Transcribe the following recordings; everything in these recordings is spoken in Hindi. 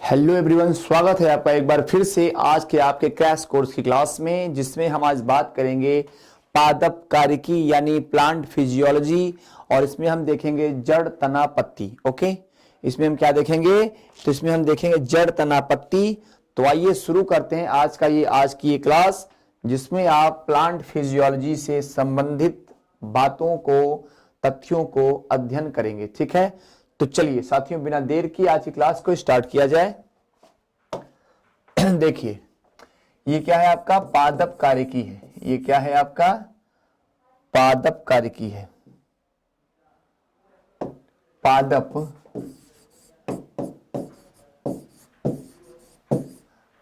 हेलो एवरीवन, स्वागत है आपका एक बार फिर से आज के आपके क्रैश कोर्स की क्लास में, जिसमें हम आज बात करेंगे पादप कार्यकी यानी प्लांट फिजियोलॉजी। और इसमें हम देखेंगे जड़ तना पत्ती। ओके, इसमें हम क्या देखेंगे? तो इसमें हम देखेंगे जड़ तना पत्ती। तो आइए शुरू करते हैं आज की ये क्लास, जिसमें आप प्लांट फिजियोलॉजी से संबंधित बातों को, तथ्यों को अध्ययन करेंगे। ठीक है, तो चलिए साथियों, बिना देर की आज की क्लास को स्टार्ट किया जाए। देखिए, ये क्या है? आपका पादप कार्यकी है। ये क्या है? आपका पादप कार्यकी है। पादप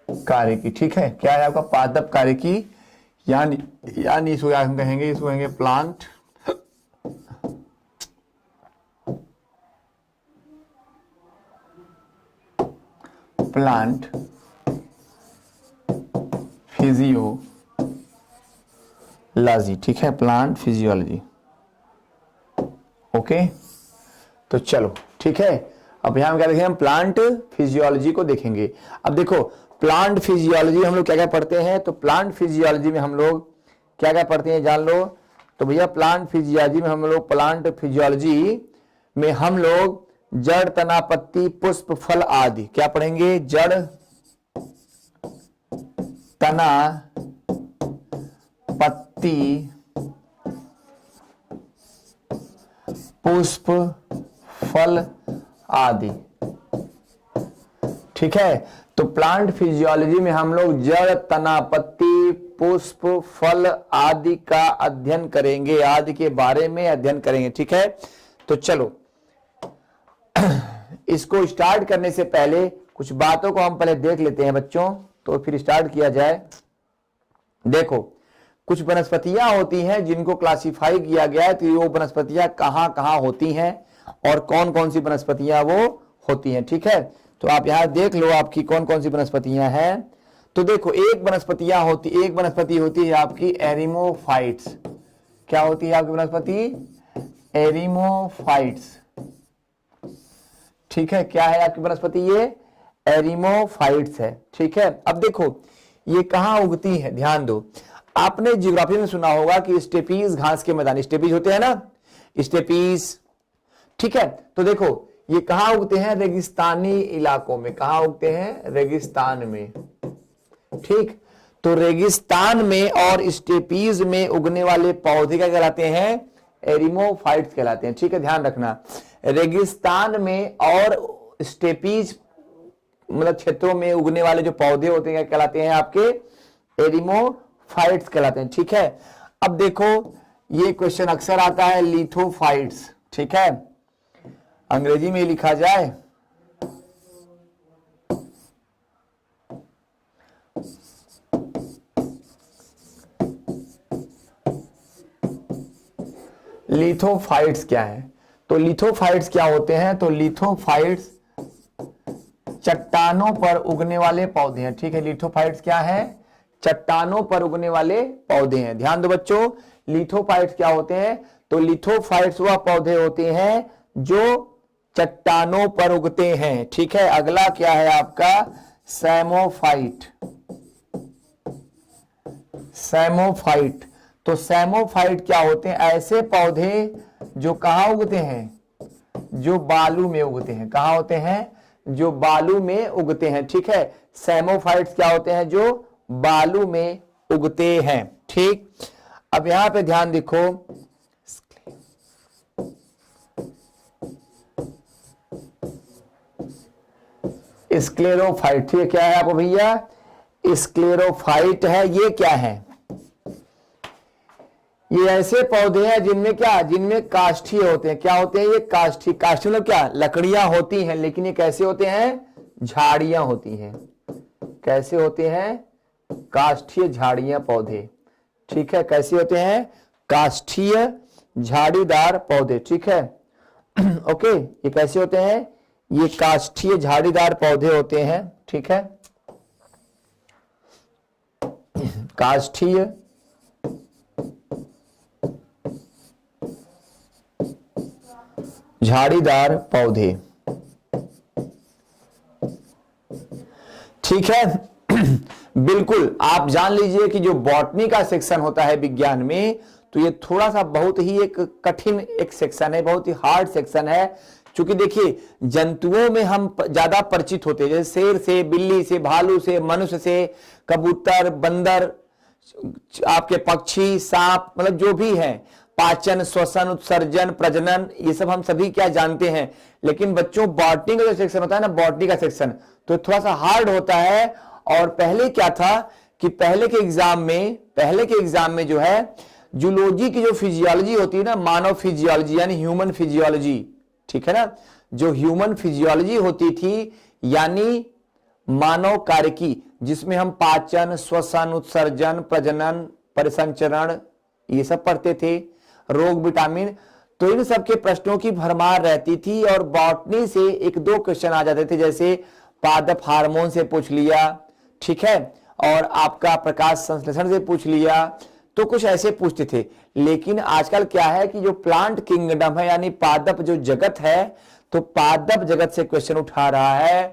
कार्यकी, ठीक है। क्या है आपका? पादप कार्यकी, यानी इसको हम कहेंगे, इसको कहेंगे प्लांट फिजियोलॉजी। ठीक है, प्लांट फिजियोलॉजी। ओके, तो चलो ठीक है। अब यहां क्या देखेंगे? हम प्लांट फिजियोलॉजी को देखेंगे। अब देखो, प्लांट फिजियोलॉजी हम लोग क्या क्या पढ़ते हैं? तो प्लांट फिजियोलॉजी में हम लोग क्या क्या पढ़ते हैं, जान लो। तो भैया प्लांट फिजियोलॉजी में हम लोग जड़, तना, पत्ती, पुष्प, फल आदि क्या पढ़ेंगे? जड़, तना, पत्ती, पुष्प, फल आदि। ठीक है, तो प्लांट फिजियोलॉजी में हम लोग जड़, तना, पत्ती, पुष्प, फल आदि का अध्ययन करेंगे, आदि के बारे में अध्ययन करेंगे। ठीक है, तो चलो इसको स्टार्ट करने से पहले कुछ बातों को हम पहले देख लेते हैं बच्चों, तो फिर स्टार्ट किया जाए। देखो, कुछ वनस्पतियां होती हैं जिनको क्लासिफाई किया गया है, तो वो वनस्पतियां कहां कहां होती हैं और कौन कौन सी वनस्पतियां वो होती हैं। ठीक है, तो आप यहां देख लो आपकी कौन कौन सी वनस्पतियां हैं। तो देखो, एक वनस्पति होती है आपकी एरिमोफाइट्स। क्या होती है आपकी वनस्पति? एरिमोफाइट्स। ठीक है, क्या है आपकी वनस्पति? ये एरिमोफाइट्स है। ठीक है, अब देखो ये कहां उगती है, ध्यान दो। आपने ज्योग्राफी में सुना होगा कि स्टेपीज घास के मैदान, स्टेपीज होते हैं ना, स्टेपीज। ठीक है, तो देखो ये कहां उगते हैं? रेगिस्तानी इलाकों में। कहां उगते हैं? रेगिस्तान में। ठीक, तो रेगिस्तान में और स्टेपीज में उगने वाले पौधे क्या कहलाते हैं? एरिमोफाइट्स कहलाते हैं। ठीक है, ध्यान रखना, रेगिस्तान में और स्टेपीज मतलब क्षेत्रों में उगने वाले जो पौधे होते हैं क्या कहलाते हैं? आपके एरिमोफाइट्स कहलाते हैं। ठीक है, अब देखो ये क्वेश्चन अक्सर आता है, लिथोफाइट्स। ठीक है, अंग्रेजी में लिखा जाए लिथोफाइट्स क्या है? तो लिथोफाइट्स क्या होते हैं? तो लिथोफाइट्स चट्टानों पर उगने वाले पौधे हैं। ठीक है, लिथोफाइट्स क्या है? चट्टानों पर उगने वाले पौधे हैं। ध्यान दो बच्चों, लिथोफाइट्स क्या होते हैं? तो लिथोफाइट्स वह पौधे होते हैं जो चट्टानों पर उगते हैं। ठीक है, अगला क्या है आपका? सैमोफाइट। सैमोफाइट, तो सैमोफाइट क्या होते हैं? ऐसे पौधे जो कहां उगते हैं? जो बालू में उगते हैं। कहां होते हैं? जो बालू में उगते हैं। ठीक है, सैमोफाइट्स क्या होते हैं? जो बालू में उगते हैं। ठीक, अब यहां पे ध्यान देखो, स्क्लेरोफाइट। ठीक है, क्या है आपको भैया? स्क्लेरोफाइट है। ये क्या है? ये ऐसे पौधे हैं जिनमें काष्ठीय होते हैं। क्या होते हैं ये? काष्ठीय। काष्ठीय मतलब क्या? लकड़ियां होती हैं, लेकिन ये कैसे होते हैं? झाड़ियां होती हैं। कैसे होते हैं? काष्ठीय झाड़ियां पौधे। ठीक है, कैसे होते हैं? काष्ठीय झाड़ीदार पौधे। ठीक है ओके, ये कैसे होते हैं? ये काष्ठीय झाड़ीदार पौधे होते हैं। ठीक है, काष्ठीय झाड़ीदार पौधे। ठीक है। बिल्कुल, आप जान लीजिए कि जो बॉटनी का सेक्शन होता है विज्ञान में, तो ये थोड़ा सा बहुत ही एक कठिन एक सेक्शन है, बहुत ही हार्ड सेक्शन है। क्योंकि देखिए, जंतुओं में हम ज्यादा परिचित होते हैं, जैसे शेर से, बिल्ली से, भालू से, मनुष्य से, कबूतर, बंदर, आपके पक्षी, सांप, मतलब जो भी है, पाचन, श्वसन, उत्सर्जन, प्रजनन, ये सब हम सभी क्या जानते हैं। लेकिन बच्चों, बॉटनी का जो सेक्शन होता है ना, बॉटनी का सेक्शन, तो थोड़ा सा हार्ड होता है। और पहले क्या था कि पहले के एग्जाम में जो है, जूलॉजी की जो फिजियोलॉजी होती है ना, मानव फिजियोलॉजी यानी ह्यूमन फिजियोलॉजी, ठीक है ना, जो ह्यूमन फिजियोलॉजी होती थी यानी मानव कार्य की, जिसमें हम पाचन, श्वसन, उत्सर्जन, प्रजनन, परिसंचरण, ये सब पढ़ते थे, रोग, विटामिन, तो इन सब के प्रश्नों की भरमार रहती थी। और बॉटनी से एक दो क्वेश्चन आ जाते थे, जैसे पादप हार्मोन से पूछ लिया, ठीक है, और आपका प्रकाश संश्लेषण से पूछ लिया, तो कुछ ऐसे पूछते थे। लेकिन आजकल क्या है कि जो प्लांट किंगडम है यानी पादप जो जगत है, तो पादप जगत से क्वेश्चन उठा रहा है,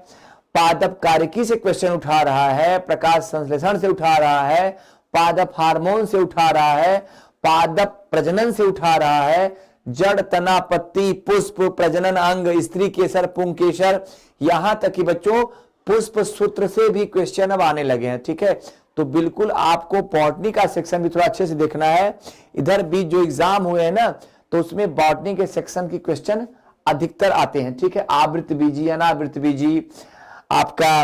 पादप कार्यकी से क्वेश्चन उठा रहा है, प्रकाश संश्लेषण से उठा रहा है, पादप हार्मोन से उठा रहा है, पादप प्रजनन से उठा रहा है, जड़, तना, पत्ती, पुष्प, प्रजनन अंग, स्त्री केसर, पुंकेसर, यहां तक कि बच्चों पुष्प सूत्र से भी क्वेश्चन अब आने लगे हैं। ठीक है, तो बिल्कुल आपको बॉटनी का सेक्शन भी थोड़ा अच्छे से देखना है। इधर भी जो एग्जाम हुए हैं ना, तो उसमें बॉटनी के सेक्शन की क्वेश्चन अधिकतर आते हैं। ठीक है, आवृत बीजी, अनावृत बीजी, आपका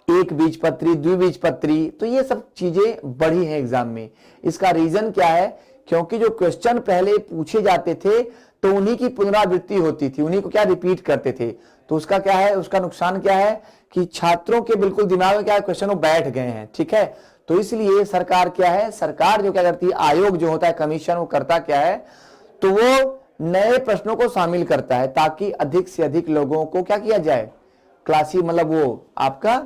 एक बीजपत्री, द्विबीजपत्री, तो ये सब चीजें बढ़ी हैं एग्जाम में। इसका रीजन क्या है? क्योंकि जो क्वेश्चन पहले पूछे जाते थे तो उन्हीं की पुनरावृत्ति होती थी, उन्हीं को क्या रिपीट करते थे। तो उसका क्या है, उसका नुकसान क्या है कि छात्रों के बिल्कुल दिमाग में क्या है, क्वेश्चन वो बैठ गए हैं। ठीक है, तो इसलिए सरकार क्या है, सरकार जो क्या करती है, आयोग जो होता है, कमीशन, वो करता क्या है, तो वो नए प्रश्नों को शामिल करता है ताकि अधिक से अधिक लोगों को क्या किया जाए, क्लासी, मतलब वो आपका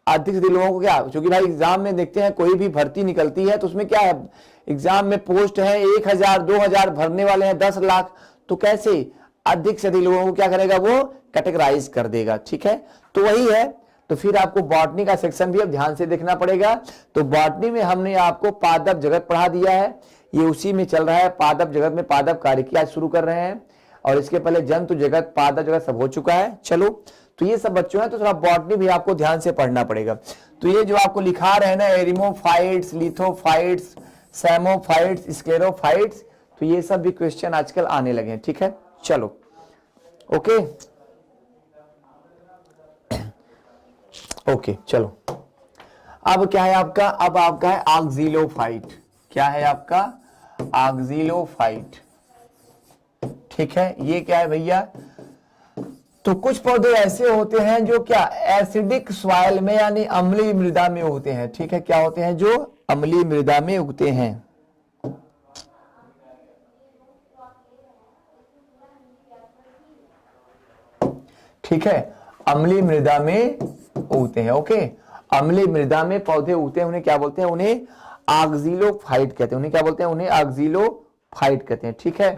अधिक से अधिक लोगों को क्या, क्योंकि भाई एग्जाम में देखते हैं कोई भी भर्ती निकलती है तो उसमें क्या है, एग्जाम में पोस्ट है 1000 2000, भरने वाले हैं 10 लाख, तो कैसे अधिक से अधिक लोगों को क्या करेगा, वो कैटेगराइज कर देगा। ठीक है, तो वही है। तो फिर आपको बॉटनी का सेक्शन भी अब ध्यान से देखना पड़ेगा। तो बॉटनी में हमने आपको पादप जगत पढ़ा दिया है, ये उसी में चल रहा है। पादप जगत में पादप कार्यकी आज शुरू कर रहे हैं, और इसके पहले जंतु जगत, पादप जगत सब हो चुका है। चलो, तो ये सब बच्चों है, तो थोड़ा बॉटनी भी आपको ध्यान से पढ़ना पड़ेगा। तो ये जो आपको लिखा रहे हैं ना, एरिमोफाइट्स, लिथोफाइट्स, सैमोफाइट्स, स्क्लेरोफाइट्स, तो ये सब भी क्वेश्चन आजकल आने लगे हैं। ठीक है, चलो, ओके ओके, चलो। अब क्या है आपका, अब आपका है ऑक्सिलोफाइट। क्या है आपका, ऑक्सिलोफाइट। ठीक है, ये क्या है भैया, तो कुछ पौधे ऐसे होते हैं जो क्या एसिडिक सॉइल में यानी अम्लीय मृदा में होते हैं। ठीक है, क्या होते हैं, जो अम्लीय मृदा में उगते हैं। ठीक है, अम्लीय मृदा में उगते हैं। ओके, अम्लीय मृदा में पौधे उगते हैं, उन्हें क्या बोलते हैं, उन्हें ऑक्सिलोफाइट कहते हैं। उन्हें क्या बोलते हैं, उन्हें ऑक्सिलोफाइट कहते हैं। ठीक है,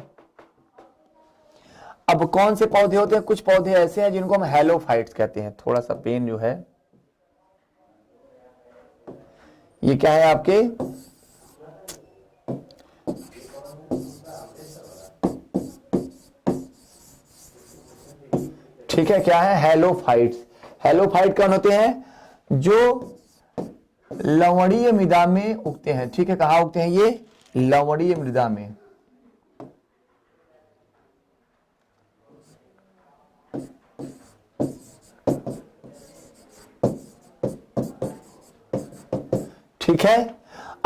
अब कौन से पौधे होते हैं, कुछ पौधे ऐसे हैं जिनको हम हेलोफाइट्स कहते हैं। थोड़ा सा पेन जो है, ये क्या है आपके, ठीक है, क्या है, हेलोफाइट्स। हेलोफाइट कौन होते हैं, जो लवणीय मृदा में उगते हैं। ठीक है, कहां उगते हैं, ये लवणीय मृदा में। ठीक है,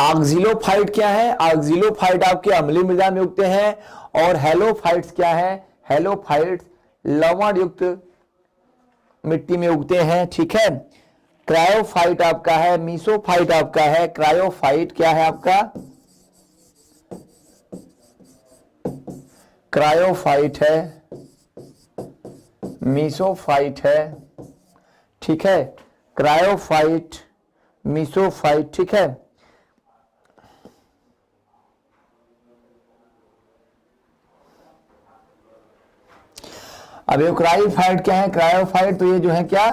ऑक्सिलोफाइट क्या है, ऑक्सिलोफाइट आपके अम्लीय मृदा में उगते हैं, और हेलोफाइट्स क्या है, हेलोफाइट्स लवण युक्त मिट्टी में उगते हैं। ठीक है, क्रायोफाइट आपका है, मीसोफाइट आपका है, क्रायोफाइट क्या है आपका, क्रायोफाइट है, मीसोफाइट है। ठीक है, क्रायोफाइट, मीसोफाइट। ठीक है, अब ये क्रायोफाइट क्या है, क्रायोफाइट तो ये जो है क्या,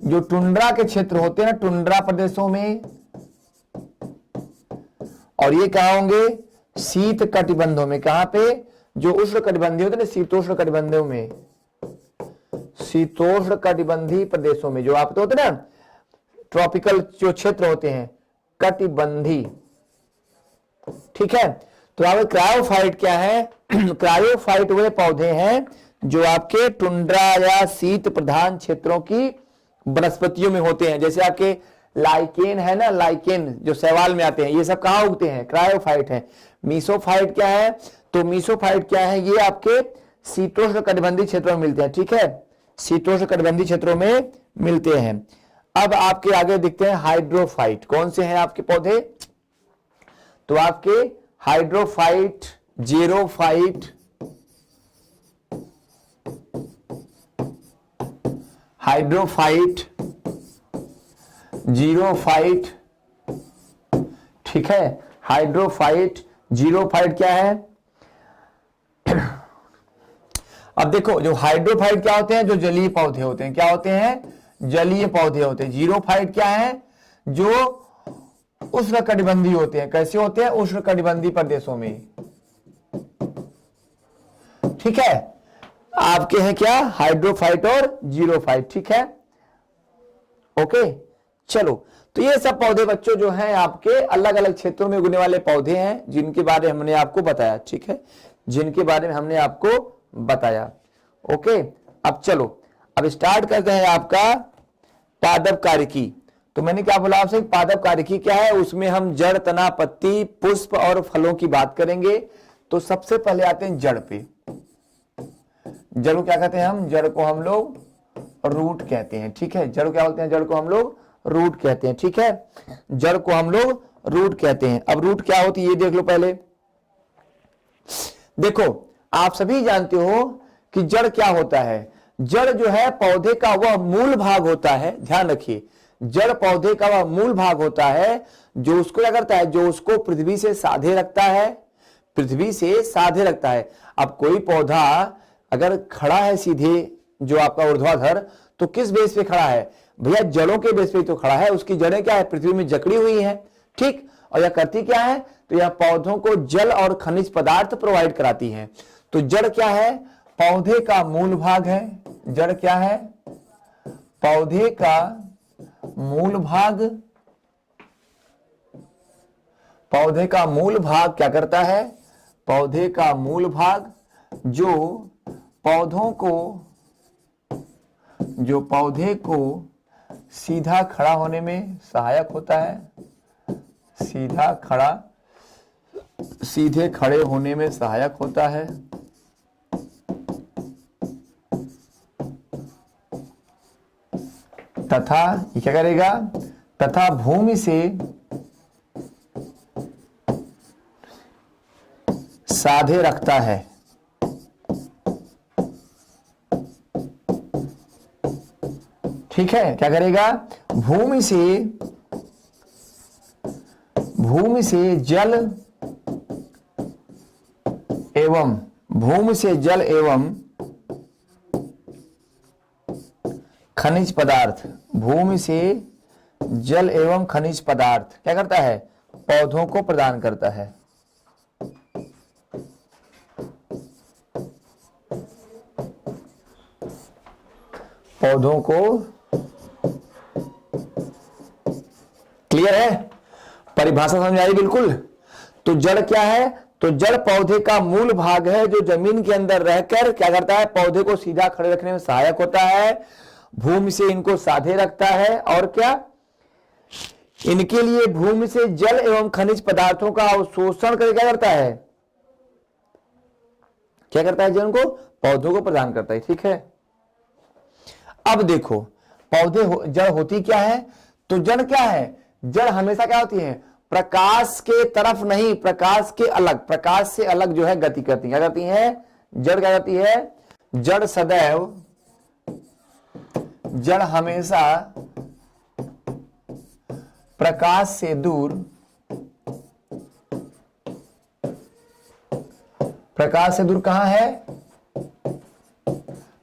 जो टुंड्रा के क्षेत्र होते हैं ना, टुंड्रा प्रदेशों में, और ये कहा होंगे शीत कटिबंधों में। कहां पे? जो उष्ण कटिबंधीय होते हैं ना, शीतोष्ण कटिबंधों में, शीतोष्ण कटिबंधीय प्रदेशों में, जो आप तो होते हैं ना ट्रॉपिकल जो क्षेत्र होते हैं, कटिबंधी। ठीक है, तो आपके क्रायोफाइट क्या है? क्रायोफाइट वे पौधे हैं जो आपके टुंड्रा या शीत प्रधान क्षेत्रों की वनस्पतियों में होते हैं। जैसे आपके लाइकेन है ना, लाइकेन जो शैवाल में आते हैं, ये सब कहां उगते हैं? क्रायोफाइट है। मीसोफाइट क्या है? तो मीसोफाइट क्या है? ये आपके शीतोष्ण कटिबंधीय क्षेत्रों में मिलते हैं। ठीक है, शीतोष्ण कटिबंधीय क्षेत्रों में मिलते हैं। अब आपके आगे दिखते हैं हाइड्रोफाइट। कौन से हैं आपके पौधे? तो आपके हाइड्रोफाइट, जीरोफाइट, हाइड्रोफाइट, जीरोफाइट। ठीक है, हाइड्रोफाइट, जीरोफाइट क्या है? अब देखो, जो हाइड्रोफाइट क्या होते हैं? जो जलीय पौधे होते हैं। क्या होते हैं? जलीय पौधे होते हैं। जीरोफाइट क्या है? जो उष्णकटिबंधीय होते हैं। कैसे होते हैं? उष्णकटिबंधीय प्रदेशों में। ठीक है, आपके हैं क्या? हाइड्रोफाइट और जीरोफाइट। ठीक है, ओके। चलो, तो ये सब पौधे बच्चों जो हैं आपके अलग अलग क्षेत्रों में उगने वाले पौधे हैं, जिनके बारे में हमने आपको बताया। ठीक है, जिनके बारे में हमने आपको बताया। ओके, अब चलो, अब स्टार्ट करते हैं आपका पादप कार्यकी। तो मैंने क्या बोला आपसे? पादप कार्यकी क्या है? उसमें हम जड़, तना, पत्ती, पुष्प और फलों की बात करेंगे। तो सबसे पहले आते हैं जड़ पे। जड़ को क्या कहते हैं हम? जड़ को हम लोग रूट कहते हैं। ठीक है, जड़ क्या बोलते हैं? जड़ को हम लोग रूट कहते हैं। ठीक है, जड़ को हम लोग रूट कहते हैं। अब रूट क्या होती है ये देख लो पहले। देखो, आप सभी जानते हो कि जड़ क्या होता है। जड़ जो है पौधे का वह मूल भाग होता है। ध्यान रखिए, जड़ पौधे का वह मूल भाग होता है जो उसको क्या करता है? जो उसको पृथ्वी से साधे रखता है, पृथ्वी से साधे रखता है। अब कोई पौधा अगर खड़ा है सीधे, जो आपका ऊर्ध्वाधर, तो किस बेस पे खड़ा है? भैया जड़ों के बेस पे तो खड़ा है। उसकी जड़ें क्या है? पृथ्वी में जकड़ी हुई हैं। ठीक, और यह करती क्या है? तो यह पौधों को जल और खनिज पदार्थ प्रोवाइड कराती है। तो जड़ क्या है? पौधे का मूल भाग है। जड़ क्या है? पौधे का मूल भाग। पौधे का मूल भाग क्या करता है? पौधे का मूल भाग जो पौधे को सीधा खड़ा होने में सहायक होता है। सीधे खड़े होने में सहायक होता है। तथा ये क्या करेगा? तथा भूमि से साधे रखता है। ठीक है, क्या करेगा? भूमि से जल एवं खनिज पदार्थ। भूमि से जल एवं खनिज पदार्थ क्या करता है? पौधों को प्रदान करता है। पौधों को, क्लियर है? परिभाषा समझ आई बिल्कुल? तो जड़ क्या है? तो जड़ पौधे का मूल भाग है जो जमीन के अंदर रहकर क्या करता है? पौधे को सीधा खड़े रखने में सहायक होता है, भूमि से इनको साधे रखता है, और क्या? इनके लिए भूमि से जल एवं खनिज पदार्थों का अवशोषण करके क्या करता है? क्या करता है? जड़ को, पौधों को प्रदान करता है। ठीक है, अब देखो, जड़ होती क्या है? तो जड़ क्या है? जड़ हमेशा क्या होती है? प्रकाश के तरफ नहीं, प्रकाश के अलग, प्रकाश से अलग जो है गति करती है। क्या करती है? जड़ क्या करती है? जड़ सदैव, जड़ हमेशा प्रकाश से दूर, प्रकाश से दूर कहां है?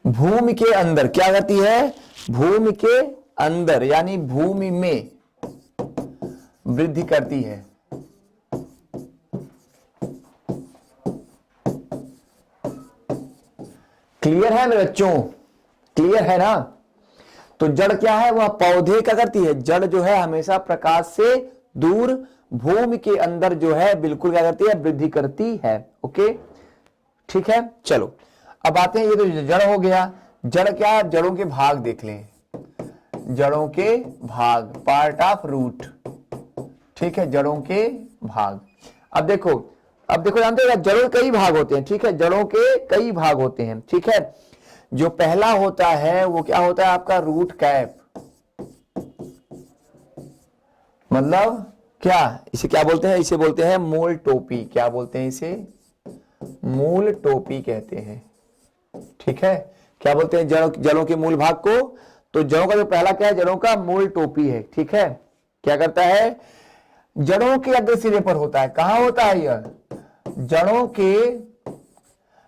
भूमि के अंदर। क्या करती है? भूमि के अंदर यानी भूमि में वृद्धि करती है। क्लियर है मेरे बच्चों? क्लियर है ना? तो जड़ क्या है? वह पौधे क्या करती है? जड़ जो है हमेशा प्रकाश से दूर भूमि के अंदर जो है बिल्कुल क्या करती है? वृद्धि करती है। ओके, ठीक है। चलो अब आते हैं, ये तो जड़ हो गया। जड़ क्या है? जड़ों के भाग देख लें, जड़ों के भाग, पार्ट ऑफ रूट। ठीक है, जड़ों के भाग। अब देखो जानते हो जड़ों के कई भाग होते हैं। ठीक है, जड़ों के कई भाग होते हैं। ठीक है, जो पहला होता है वो क्या होता है? आपका रूट कैप। मतलब क्या, इसे क्या बोलते हैं? इसे बोलते हैं मूल टोपी। क्या बोलते हैं इसे? मूल टोपी कहते हैं। ठीक है, क्या बोलते हैं? जड़ों के मूल भाग को। तो जड़ों का जो पहला क्या है? जड़ों का मूल टोपी है। ठीक है, क्या करता है? जड़ों के अग्र सिरे पर होता है। कहां होता है यह?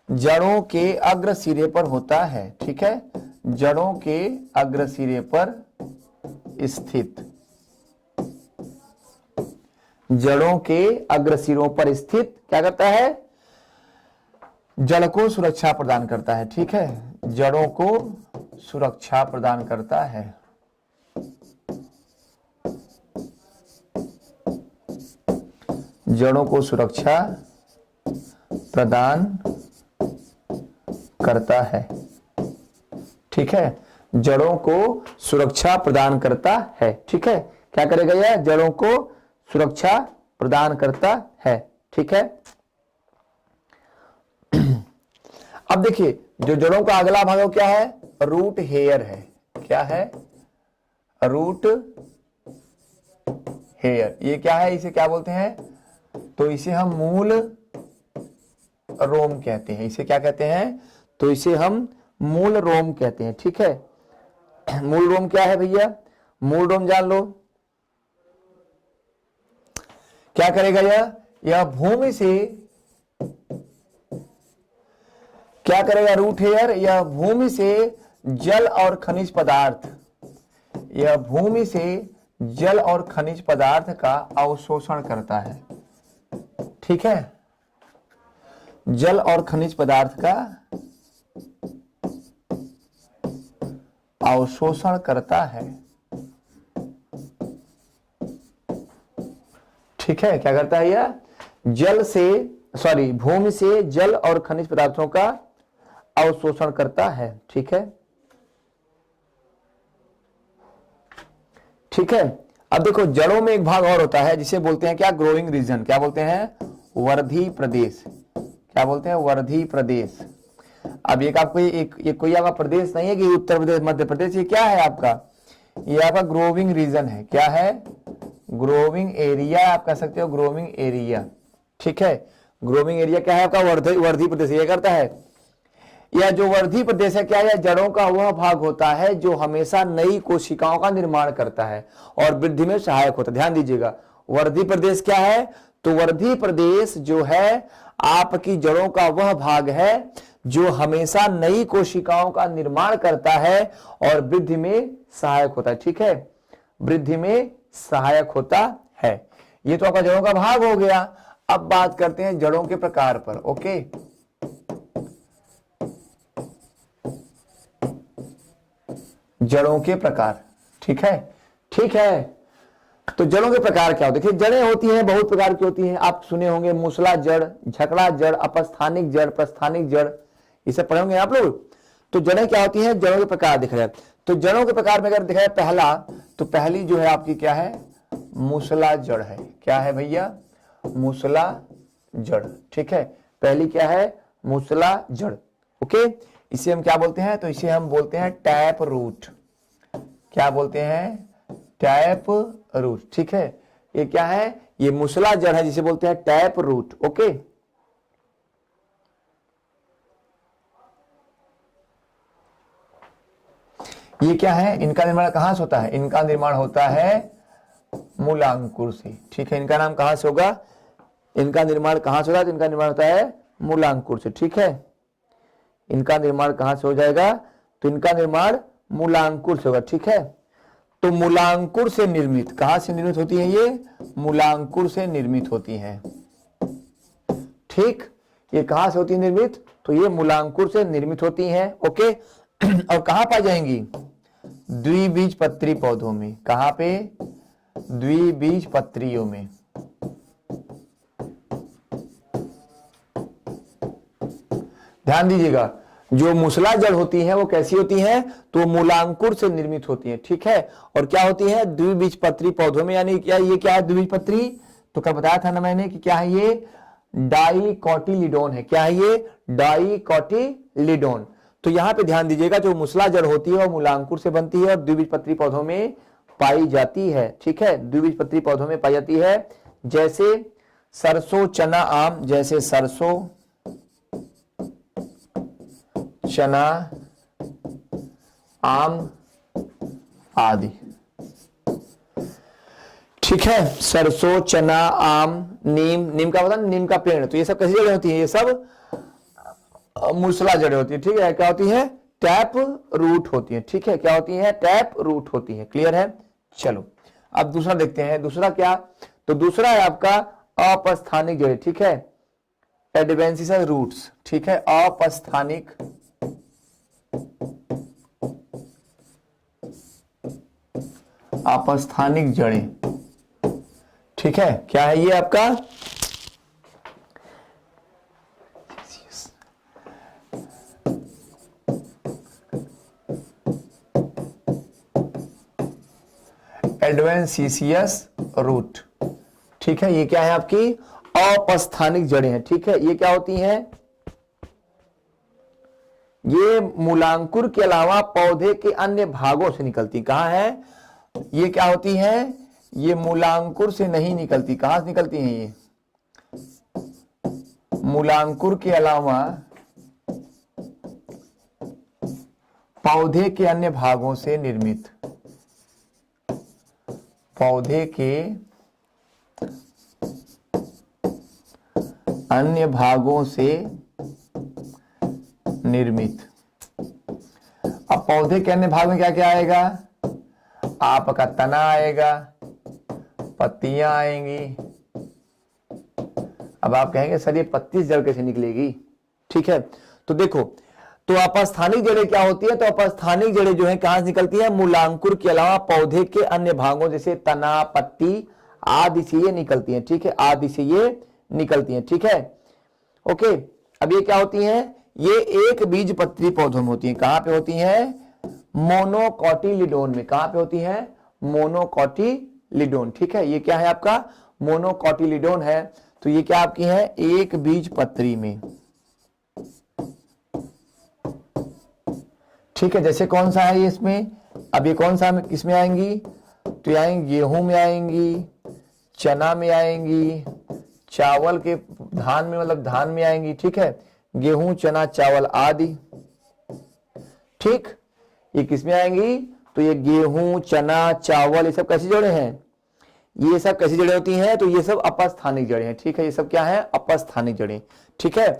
जड़ों के अग्र सिरे पर होता है। ठीक है, जड़ों के अग्र सिरे पर स्थित, जड़ों के अग्र सिरों पर स्थित क्या करता है? जड़ को सुरक्षा प्रदान करता है। ठीक है, जड़ों को सुरक्षा प्रदान करता है। जड़ों को सुरक्षा प्रदान करता है। ठीक है, जड़ों को सुरक्षा प्रदान करता है। ठीक है, क्या करेगा यह? जड़ों को सुरक्षा प्रदान करता है। ठीक है, अब देखिए जो जड़ों का अगला भाग क्या है? रूट हेयर है। क्या है? Root hair. ये क्या है? इसे क्या बोलते हैं? तो इसे हम मूल रोम कहते हैं। इसे क्या कहते हैं? तो इसे हम मूल रोम कहते हैं। ठीक है, मूल रोम क्या है भैया? मूल रोम जान लो। क्या करेगा यह भूमि से क्या करेगा? रूट हेयर यह भूमि से जल और खनिज पदार्थ, यह भूमि से जल और खनिज पदार्थ का अवशोषण करता है। ठीक है, जल और खनिज पदार्थ का अवशोषण करता है। ठीक है, क्या करता है यह? भूमि से जल और खनिज पदार्थों का अवशोषण करता है। ठीक है, ठीक है। अब देखो जड़ों में एक भाग और होता है जिसे बोलते हैं क्या? Growing region. क्या बोलते हैं? वर्धी प्रदेश। क्या बोलते हैं? वर्धी प्रदेश। अब एक आपको ये कोई आपका प्रदेश नहीं है कि उत्तर प्रदेश, मध्य प्रदेश। ये क्या है आपका? ये आपका ग्रोविंग रीजन है। क्या है? ग्रोविंग एरिया आप कह सकते हो, ग्रोविंग एरिया। ठीक है, ग्रोविंग एरिया क्या है आपका? वर्धी प्रदेश। ये करता है यह जो वर्धी प्रदेश है क्या है? जड़ों का वह भाग होता है जो हमेशा नई कोशिकाओं का निर्माण करता है और वृद्धि में सहायक होता है। ध्यान दीजिएगा, वर्धी प्रदेश क्या है? तो वर्धी प्रदेश जो है आपकी जड़ों का वह भाग है जो हमेशा नई कोशिकाओं का निर्माण करता है और वृद्धि में सहायक होता है। ठीक है, वृद्धि में सहायक होता है। ये तो आपका जड़ों का भाग हो गया। अब बात करते हैं जड़ों के प्रकार पर। ओके, जड़ों के प्रकार। ठीक है, ठीक है। तो जड़ों के प्रकार क्या होते हैं? देखिए जड़ें होती हैं बहुत प्रकार की होती हैं। आप सुने होंगे मूसला जड़, झकड़ा जड़, अपस्थानिक जड़, प्रस्थानिक जड़, ये सब पढ़े होंगे आप लोग। तो जड़ें क्या होती हैं? जड़ों के प्रकार दिख रहे हैं। तो जड़ों के प्रकार में अगर दिखाया पहला, तो पहली जो है आपकी क्या है? मूसला जड़ है। क्या है भैया? मूसला जड़। ठीक है, पहली क्या है? मूसला जड़। ओके, इसे हम क्या बोलते हैं? तो इसे हम बोलते हैं टैप रूट। क्या बोलते हैं? Taproot. ठीक है, ये क्या है? ये मूसला जड़ है जिसे बोलते हैं टैप रूट। ओके, ये क्या है? इनका निर्माण कहां से होता है? इनका निर्माण होता है मूलांकुर से। ठीक है, इनका नाम कहां से होगा? इनका निर्माण कहां से होगा? तो इनका निर्माण होता है मूलांकुर से। ठीक है, इनका निर्माण कहां से हो जाएगा? तो इनका निर्माण मूलांकुर से होगा। ठीक है, तो मूलांकुर से निर्मित, कहां से निर्मित होती है ये? मूलांकुर से निर्मित होती है। ठीक, ये कहां से होती है निर्मित? तो ये मूलांकुर से निर्मित होती हैं। ओके और कहां पाई जाएंगी? द्विबीजपत्री पौधों में। कहां पे? द्विबीजपत्रियों में। ध्यान दीजिएगा, जो मूसला जड़ होती है वो कैसी होती है? तो मूलांकुर से निर्मित होती है। ठीक है, और क्या होती है? द्विबीजपत्री पौधों में। यानी क्या ये क्या है द्विबीजपत्री? तो कल बताया था ना मैंने कि क्या है ये? डाइकोटिलीडोन है। क्या है ये? डाइकोटिलीडोन। तो यहां पे ध्यान दीजिएगा, जो मूसला जड़ होती है वो मूलांकुर से बनती है और द्विबीजपत्री पौधों में पाई जाती है। ठीक है, द्विबीजपत्री पौधों में पाई जाती है। जैसे सरसों, चना, आम। जैसे सरसों, चना, आम आदि। ठीक है, सरसों, चना, आम, नीम। नीम का पता, नीम का पेड़। तो ये सब कैसी जड़ें होती है? ये सब मूसला जड़ें होती है। ठीक है, क्या होती है? टैप रूट होती है। ठीक है, क्या होती है? टैप रूट होती है। क्लियर है? चलो अब दूसरा देखते हैं। दूसरा क्या? तो दूसरा है आपका अपस्थानिक जड़ें। ठीक है, एडवेंसिस रूट्स। ठीक है, अपस्थानिक अपस्थानिक जड़ें। ठीक है, क्या है ये आपका? एडवेंसिसियस रूट। ठीक है, ये क्या है? आपकी अपस्थानिक जड़ें हैं। ठीक है, ये क्या होती हैं? ये मूलांकुर के अलावा पौधे के अन्य भागों से निकलती। कहां है ये? क्या होती है? ये मूलांकुर से नहीं निकलती। कहां से निकलती हैं ये? मूलांकुर के अलावा पौधे के अन्य भागों से निर्मित। पौधे के अन्य भागों से निर्मित। अब पौधे के अन्य भाग में क्या क्या आएगा? आपका तना आएगा, पत्तियां आएंगी। अब आप कहेंगे सर ये पत्ती जड़ कैसे निकलेगी? ठीक है, तो देखो, तो अपस्थानिक जड़ें क्या होती है? तो अपस्थानिक जड़ें जो है कहां से निकलती है? मूलांकुर के अलावा पौधे के अन्य भागों जैसे तना, पत्ती आदि से ये निकलती है। ठीक है, आदि से ये निकलती है। ठीक है, ओके। अब ये क्या होती हैं? ये एक बीजपत्री पौधों में होती हैं। कहां पे होती हैं? मोनोकोटिलीडोन में। कहां पे होती है? मोनोकोटिलीडोन। ठीक है, ये क्या है आपका? मोनोकोटिलीडोन है। तो ये क्या आपकी है? एक बीजपत्री में। ठीक है, जैसे कौन सा है ये इसमें? अब ये कौन सा किसमें आएंगी? तो आएंगी गेहूं में आएंगी, चना में आएंगी, चावल के धान में, मतलब धान में आएंगी। ठीक है, गेहूं, चना, चावल आदि। ठीक, ये किसमें आएंगी? तो ये गेहूं, चना, चावल ये सब कैसी जड़ें हैं? ये सब कैसी जड़ें होती हैं? तो ये सब अपस्थानिक जड़ें हैं। ठीक है, ये सब क्या है? अपस्थानिक जड़ें। ठीक है,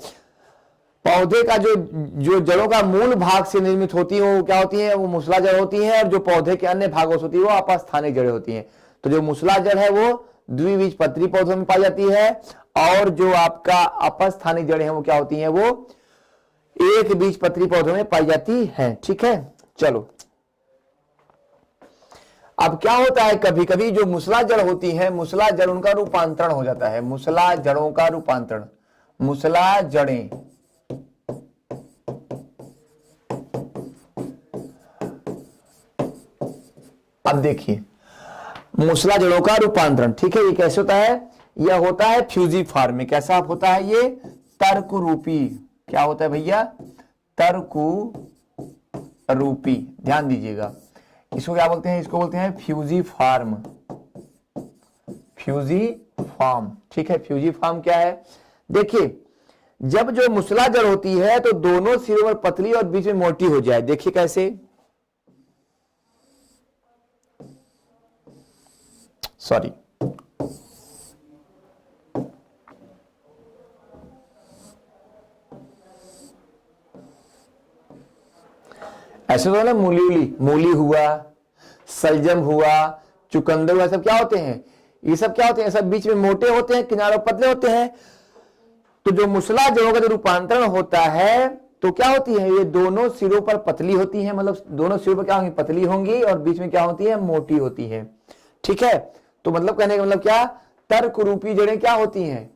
पौधे का जो जो जड़ों का मूल भाग से निर्मित होती है वो क्या होती है? वो मूसला जड़ होती है। और जो पौधे के अन्य भागों से होती है वो अपस्थानिक जड़ें होती हैं। तो जो मूसला जड़ है वो द्विबीजपत्री पौधों में पाई जाती है और जो आपका अपस्थानिक जड़ें हैं वो क्या होती हैं? वो एक बीजपत्री पौधों में पाई जाती हैं। ठीक है, चलो अब क्या होता है? कभी कभी जो मूसला जड़ होती है, मूसला जड़ उनका रूपांतरण हो जाता है। मूसला जड़ों का रूपांतरण, मूसला जड़ें अब देखिए मूसला जड़ों का रूपांतरण। ठीक है, ये कैसे होता है? यह होता है फ्यूजी फॉर्म में। कैसा होता है ये? तर्क रूपी। क्या होता है भैया? तर्क रूपी। ध्यान दीजिएगा, इसको क्या बोलते हैं? इसको बोलते हैं फ्यूजी फॉर्म। Fuji form. ठीक है, फ्यूजी फॉर्म क्या है? देखिए, जब जो मूसला जड़ होती है तो दोनों सिरों पर पतली और बीच में मोटी हो जाए। देखिए कैसे? सॉरी, ऐसे तो ना मूली हुआ, सलजम हुआ, चुकंदर हुआ, सब क्या होते हैं, ये सब क्या होते हैं, सब बीच में मोटे होते हैं, किनारों पतले होते हैं। तो जो मुसला जड़ों का जो रूपांतरण होता है तो क्या होती है, ये दोनों सिरों पर पतली होती है, मतलब दोनों सिरों पर क्या होंगी, पतली होंगी, और बीच में क्या होती है, मोटी होती है। ठीक है, तो मतलब कहने का मतलब क्या, तर्क रूपी जड़ें क्या होती हैं,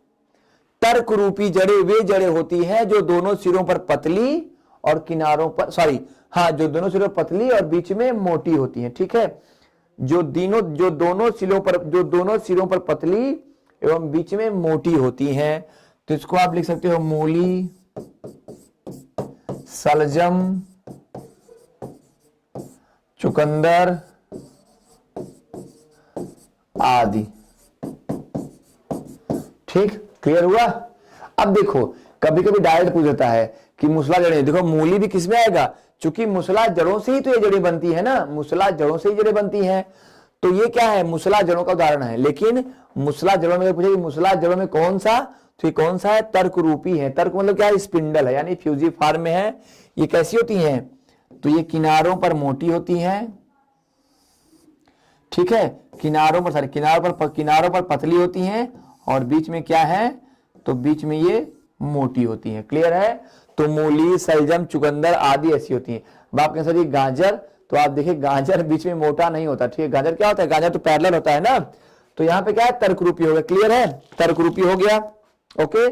तर्क रूपी जड़ें वे जड़ें होती हैं जो दोनों सिरों पर पतली और किनारों पर, सॉरी हाँ, जो दोनों सिरों पर पतली और बीच में मोटी होती हैं। ठीक है, जो दोनों सिरों पर पतली एवं बीच में मोटी होती हैं। तो इसको आप लिख सकते हो मूली, सलजम, चुकंदर आदि। ठीक, क्लियर हुआ। अब देखो कभी कभी डायरेक्ट पूछ देता है कि मुसला जड़ें, देखो मूली भी किसमें आएगा, चूंकि मुसला जड़ों से ही तो ये जड़ें बनती है ना, मुसला जड़ों से ही जड़ें बनती हैं, तो ये क्या है, मुसला जड़ों का उदाहरण है। लेकिन मुसला जड़ों में पूछे मुसला जड़ों में कौन सा, तो ये कौन सा है, तर्क रूपी है। तर्क मतलब क्या है, स्पिंडल है, यानी फ्यूजी फॉर्म में है। ये कैसी होती हैं, तो ये किनारों पर मोटी होती हैं। ठीक है, किनारों पर पतली होती हैं, और बीच में क्या है, तो बीच में ये मोटी होती हैं। क्लियर है। तो मूली, सलजम, चुकंदर आदि ऐसी होती हैं। अब आप कहें सर ये गाजर, तो आप देखिए गाजर बीच में मोटा नहीं होता। ठीक है, गाजर क्या होता है, गाजर तो पैरेलल होता है ना, तो यहां पे क्या है, तर्क रूपी हो गया। क्लियर है, तर्क रूपी हो गया। ओके,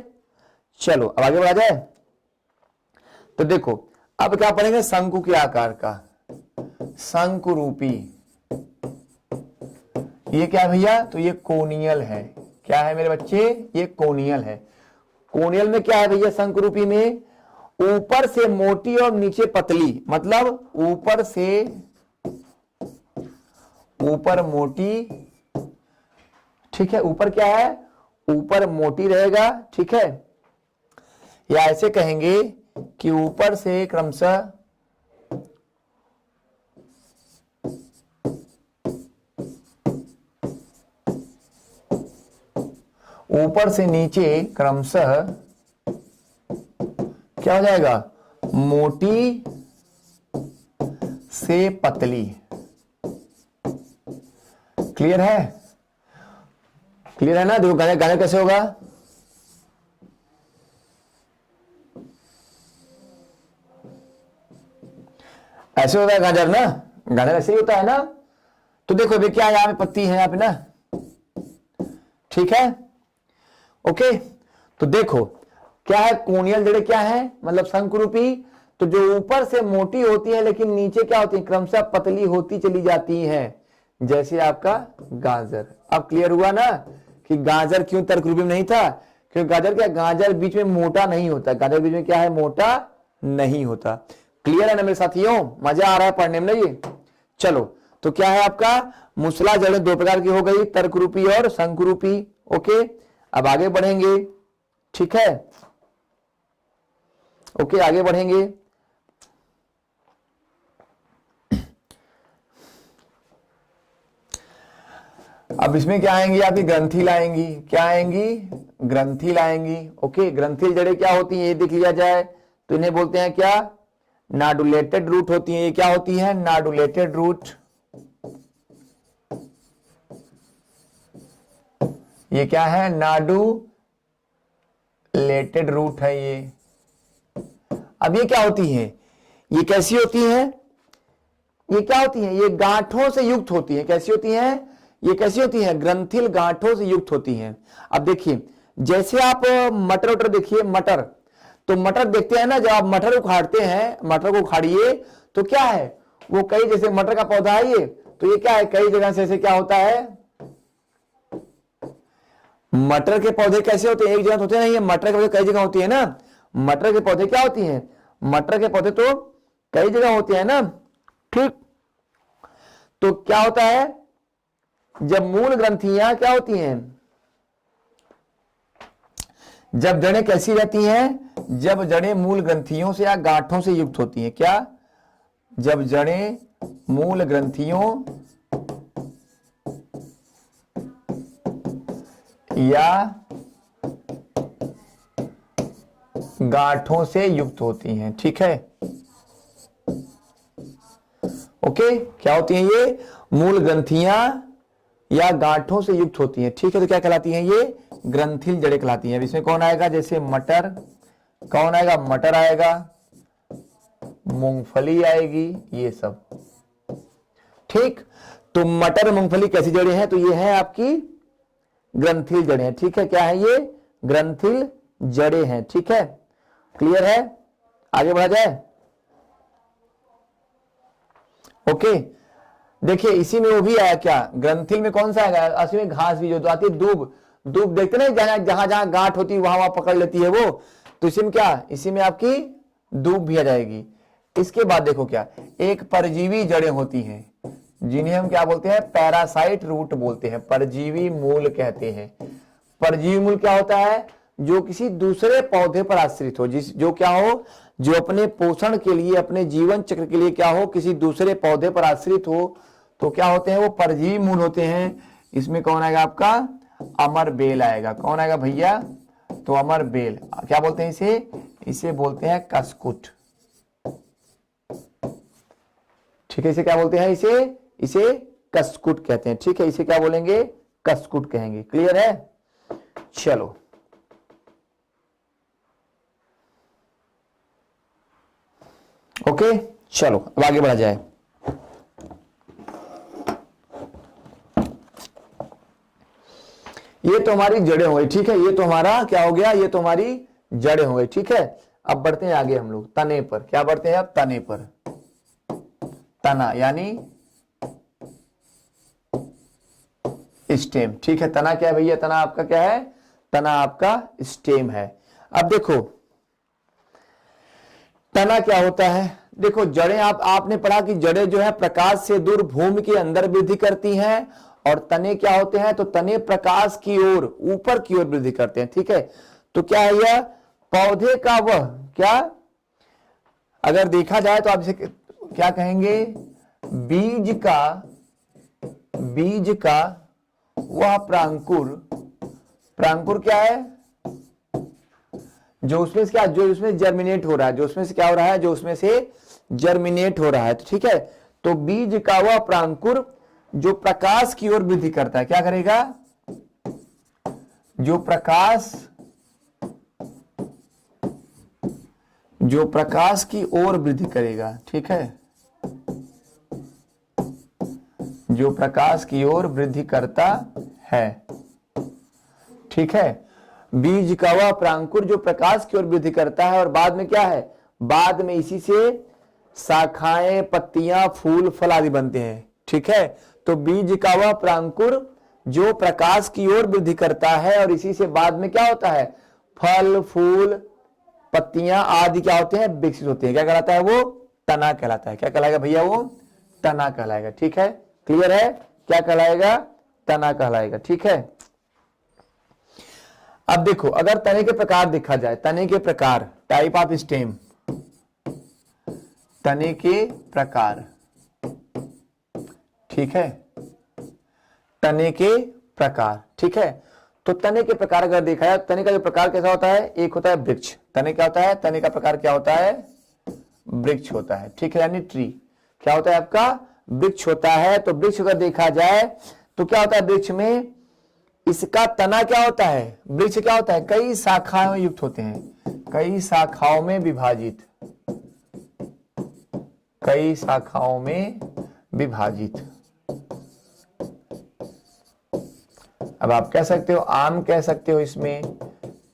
चलो अब आगे बढ़ा जाए। तो देखो अब क्या पढ़ेंगे, शंकु के आकार का, शंकु रूपी। ये क्या भैया, तो ये कोनियल है। क्या है मेरे बच्चे, ये कोनियल है। कोनियल में क्या है भैया, शंकु रूपी में ऊपर से मोटी और नीचे पतली, मतलब ऊपर मोटी। ठीक है, ऊपर क्या है, ऊपर मोटी रहेगा। ठीक है, या ऐसे कहेंगे कि ऊपर से क्रमशः ऊपर से नीचे क्रमशः क्या हो जाएगा, मोटी से पतली। क्लियर है, क्लियर है ना। देखो गाने गाने कैसे होगा, ऐसे होता है गाजर ना, गाजर ऐसे ही होता है ना। तो देखो अभी क्या, यहां पे पत्ती है, यहां पे ना। ठीक है, ओके। तो देखो क्या है, कोनियल जड़ें क्या है, मतलब शंकुरूपी, तो जो ऊपर से मोटी होती है लेकिन नीचे क्या होती है, क्रमशः पतली होती चली जाती है, जैसे आपका गाजर। अब क्लियर हुआ ना कि गाजर क्यों तर्करूपी में नहीं था, क्योंकि गाजर क्या, गाजर बीच में मोटा नहीं होता, गाजर बीच में क्या है, मोटा नहीं होता। क्लियर है ना मेरे साथियों, मजा आ रहा है पढ़ने में ये। चलो तो क्या है आपका, मुसला जड़ें दो प्रकार की हो गई, तर्करूपी और शंकुरूपी। ओके, अब आगे बढ़ेंगे। ठीक है, ओके आगे बढ़ेंगे। अब इसमें क्या आएंगी, आपकी ग्रंथि लाएंगी, क्या आएंगी, ग्रंथि लाएंगी। ओके, ग्रंथि जड़ें क्या होती हैं ये देख लिया जाए, तो इन्हें बोलते हैं क्या, नाडुलेटेड रूट होती है। ये क्या होती है, नाडुलेटेड रूट। ये क्या है, नाडुलेटेड रूट है ये। अब ये क्या होती है, ये कैसी होती है, ये क्या होती है, ये गांठों से युक्त होती है। कैसी होती है, ये कैसी होती है, ग्रंथिल गांठों से युक्त होती है। अब देखिए जैसे आप मटर उटर देखिए, मटर, तो मटर देखते हैं ना, जब आप मटर उखाड़ते हैं, मटर को उखाड़िए तो क्या है, वो कई, जैसे मटर का पौधा है ये, तो ये क्या है, कई जगह से ऐसे क्या होता है, मटर के पौधे कैसे होते हैं, एक जगह होते नहीं है, मटर के पौधे कई जगह होती है ना। मटर के पौधे क्या होती हैं, मटर के पौधे तो कई जगह होते हैं ना। ठीक, तो क्या होता है, जब मूल ग्रंथियां क्या होती हैं, जब जड़ें कैसी रहती हैं, जब जड़ें मूल ग्रंथियों से या गांठों से युक्त होती हैं, क्या, जब जड़ें मूल ग्रंथियों या गांठों से युक्त होती हैं। ठीक है, ओके, क्या होती हैं ये? मूल ग्रंथियां या गांठों से युक्त होती हैं, ठीक है। तो क्या कहलाती हैं ये? ग्रंथिल जड़ें कहलाती हैं। अब इसमें कौन आएगा? जैसे मटर, कौन आएगा? मटर आएगा, मूंगफली आएगी, ये सब, ठीक। तो मटर मूंगफली कैसी जड़ें हैं? तो ये है आपकी ग्रंथिल जड़ें हैं, ठीक है। क्या है ये? ग्रंथिल जड़ें हैं, ठीक है। क्लियर है? आगे बढ़ा जाए। ओके, देखिए इसी में वो भी आया क्या? ग्रंथिल में कौन सा आएगा? असली में घास भी जो तो आती है, दूब। दूब देखते ना, जहां जहां गांठ होती है वहां वहां पकड़ लेती है वो। तो इसी में क्या? इसी में आपकी दूब भी आ जाएगी। इसके बाद देखो क्या, एक परजीवी जड़ें होती हैं जिन्हें हम क्या बोलते हैं? पैरासाइट रूट बोलते हैं, परजीवी मूल कहते हैं। परजीवी मूल क्या होता है? जो किसी दूसरे पौधे पर आश्रित हो, जो क्या हो? जो अपने पोषण के लिए, अपने जीवन चक्र के लिए क्या हो? किसी दूसरे पौधे पर आश्रित हो, तो क्या होते हैं? वो परजीवी मूल होते हैं। इसमें कौन आएगा आपका? अमर बेल आएगा। कौन आएगा भैया? तो अमर बेल। क्या बोलते हैं इसे? इसे बोलते हैं कसकुट, ठीक है। इसे क्या बोलते हैं? इसे कसकुट कहते हैं, ठीक है। इसे क्या बोलेंगे? कसकुट कहेंगे। क्लियर है? चलो, ओके, चलो अब आगे बढ़ा जाए। ये तो हमारी जड़ें हो गई, ठीक है। ये तो हमारा क्या हो गया? ये तो हमारी जड़ें हो गई, ठीक है। अब बढ़ते हैं आगे हम लोग तने पर। क्या बढ़ते हैं अब? तने पर। तना यानी स्टेम, ठीक है। तना क्या है भैया? तना आपका क्या है? तना आपका स्टेम है। अब देखो तना क्या होता है। देखो जड़ें, आपने पढ़ा कि जड़ें जो है प्रकाश से दूर भूमि के अंदर वृद्धि करती हैं, और तने क्या होते हैं? तो तने प्रकाश की ओर, ऊपर की ओर वृद्धि करते हैं, ठीक है। तो क्या है यह? पौधे का वह क्या, अगर देखा जाए तो आप इसे क्या कहेंगे? बीज का वह प्रांकुर। प्रांकुर क्या है? जो उसमें से क्या, जो उसमें जर्मिनेट हो रहा है, जो उसमें से क्या हो रहा है? जो उसमें से जर्मिनेट हो रहा है, तो ठीक है। तो बीज का वह प्रांकुर जो प्रकाश की ओर वृद्धि करता है, क्या करेगा? जो प्रकाश की ओर वृद्धि करेगा, ठीक है। जो प्रकाश की ओर वृद्धि करता है, ठीक है। बीज का वह प्रांकुर जो प्रकाश की ओर वृद्धि करता है, और बाद में क्या है? बाद में इसी से शाखाएं, पत्तियां, फूल, फल आदि बनते हैं, ठीक है। तो बीज का वह प्रांकुर जो प्रकाश की ओर वृद्धि करता है, और इसी से बाद में क्या होता है? फल, फूल, पत्तियां आदि क्या होते हैं? विकसित होते हैं। क्या कहलाता है वो? तना कहलाता है। क्या कहलाएगा भैया? वो तना कहलाएगा, ठीक है। क्लियर है? क्या कहलाएगा? तना कहलाएगा, ठीक है। अब देखो, अगर तने के प्रकार देखा जाए, तने के प्रकार, टाइप ऑफ स्टेम, तने के प्रकार, ठीक है। तने के प्रकार, ठीक है। तो तने के प्रकार अगर देखा जाए, तने का जो प्रकार कैसा होता है? एक होता है वृक्ष। तने क्या होता है? तने का प्रकार क्या होता है? वृक्ष होता है, ठीक है। यानी ट्री क्या होता है आपका? वृक्ष होता है। तो वृक्ष अगर देखा जाए तो क्या होता है? वृक्ष में इसका तना क्या होता है? वृक्ष क्या होता है? कई शाखाओं में युक्त होते हैं, कई शाखाओं में विभाजित, कई शाखाओं में विभाजित। अब आप कह सकते हो आम कह सकते हो इसमें,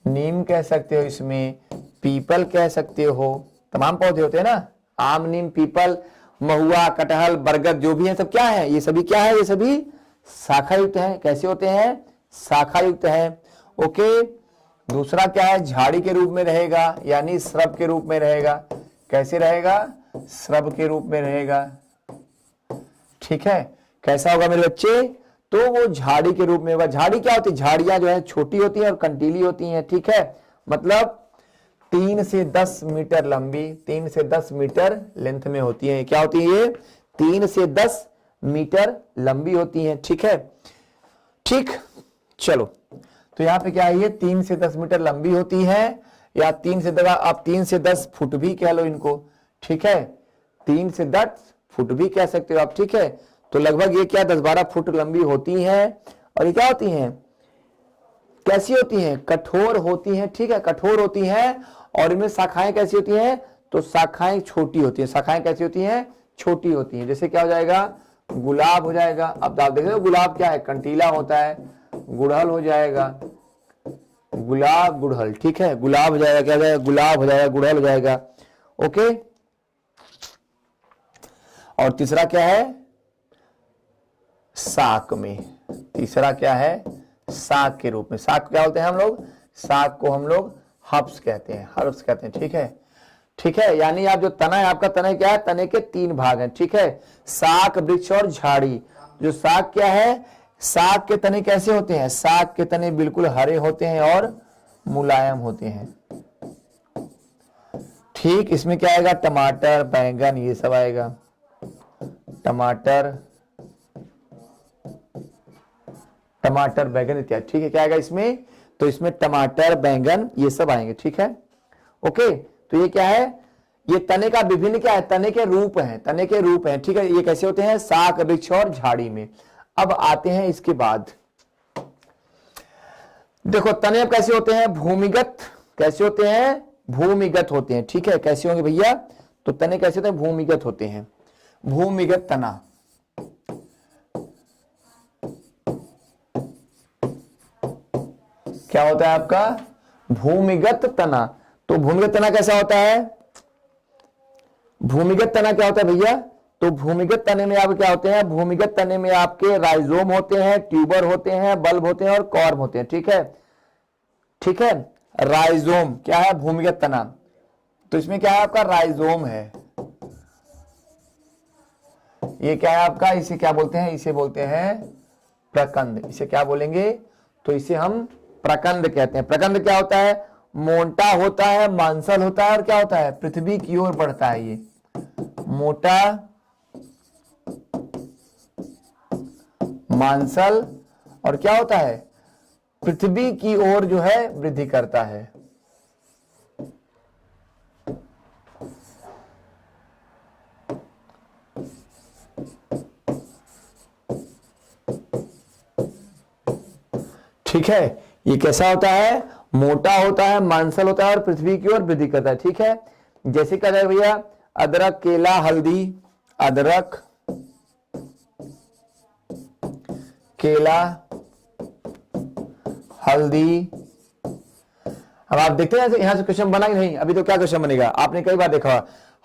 नीम कह सकते हो इसमें, पीपल कह सकते हो, तमाम पौधे होते हैं ना, आम, नीम, पीपल, महुआ, कटहल, बरगद, जो भी है सब क्या है? ये सभी क्या है? ये सभी शाखा युक्त है। कैसे होते हैं? शाखा युक्त है, ओके। दूसरा क्या है? झाड़ी के रूप में रहेगा, यानी श्रब के रूप में रहेगा। कैसे रहेगा? श्रब के रूप में रहेगा, ठीक है। कैसा होगा मेरे बच्चे? तो वो झाड़ी के रूप में होगा। झाड़ी क्या होती है? झाड़ियां जो है छोटी होती हैं और कंटीली होती हैं, ठीक है। मतलब 3 से 10 मीटर लंबी, 3 से 10 मीटर लेंथ में होती है। क्या होती है ये? 3 से 10 मीटर लंबी होती है, ठीक है। ठीक, चलो, तो यहां पे क्या है? ये 3 से 10 मीटर लंबी होती है, या 3 से 10, आप 3 से 10 फुट भी कह लो इनको, ठीक है। 3 से 10 फुट भी कह सकते हो आप, ठीक है। तो लगभग ये क्या 10-12 फुट लंबी होती हैं, और ये क्या होती हैं, कैसी होती हैं, कठोर होती हैं, ठीक है, कठोर होती हैं। और इनमें शाखाएं कैसी होती हैं, तो शाखाएं छोटी होती हैं। शाखाएं कैसी होती हैं, छोटी होती हैं। जैसे क्या हो जाएगा, गुलाब हो जाएगा। अब आप देख रहे हो गुलाब क्या है, कंटीला होता है। गुड़हल हो जाएगा, गुलाब गुड़हल, ठीक है, गुलाब हो जाएगा, क्या हो जाएगा, गुलाब हो जाएगा, गुड़हल हो जाएगा। ओके, और तीसरा क्या है, शाक में, तीसरा क्या है, शाक के रूप में। शाक क्या होते हैं हम लोग, शाक को हम लोग हर्ब्स कहते हैं, हर्ब्स कहते हैं, ठीक है, ठीक है। यानी आप जो तना है, आपका तना क्या है, तने के 3 भाग हैं, ठीक है, शाक, वृक्ष और झाड़ी। जो शाक क्या है, शाक के तने कैसे होते हैं, शाक के तने बिल्कुल हरे होते हैं और मुलायम होते हैं, ठीक। इसमें क्या आएगा, टमाटर, बैंगन, ये सब आएगा, टमाटर, टमाटर, बैंगन इत्यादि, ठीक है। क्या आएगा इसमें, तो इसमें टमाटर, बैंगन, ये सब आएंगे, ठीक है। ओके, तो ये क्या है, ये तने का विभिन्न क्या है, तने के रूप हैं, तने के रूप हैं, ठीक है। ये कैसे होते हैं, शाक, वृक्ष और झाड़ी में। अब आते हैं इसके बाद, देखो तने अब कैसे होते हैं, भूमिगत, कैसे होते हैं, भूमिगत होते हैं, ठीक है। कैसे होंगे भैया, तो तने कैसे होते हैं, भूमिगत होते हैं, भूमिगत तना। क्या होता है आपका, भूमिगत तना। तो भूमिगत तना कैसा होता है, भूमिगत तना क्या होता है भैया, तो भूमिगत तने में आप क्या होते हैं, भूमिगत तने में आपके राइजोम होते हैं, ट्यूबर होते हैं, बल्ब होते हैं और कॉर्म होते हैं, ठीक है, ठीक है। राइजोम क्या है, भूमिगत तना, तो इसमें क्या है आपका, राइजोम है। ये क्या है आपका, इसे क्या बोलते हैं, इसे बोलते हैं प्रकंद। इसे क्या बोलेंगे, तो इसे हम प्रकंद कहते हैं। प्रकंद क्या होता है, मोटा होता है, मांसल होता है, और क्या होता है, पृथ्वी की ओर बढ़ता है। ये मोटा, मांसल, और क्या होता है, पृथ्वी की ओर जो है वृद्धि करता है। ठीक है, ये कैसा होता है, मोटा होता है, मांसल होता है और पृथ्वी की ओर वृद्धि करता है, ठीक है। जैसे क्या है भैया, अदरक, केला, हल्दी, अदरक, केला, हल्दी। अब आप देखते हैं यहां से क्वेश्चन बना कि नहीं, अभी तो क्या क्वेश्चन बनेगा, आपने कई बार देखा,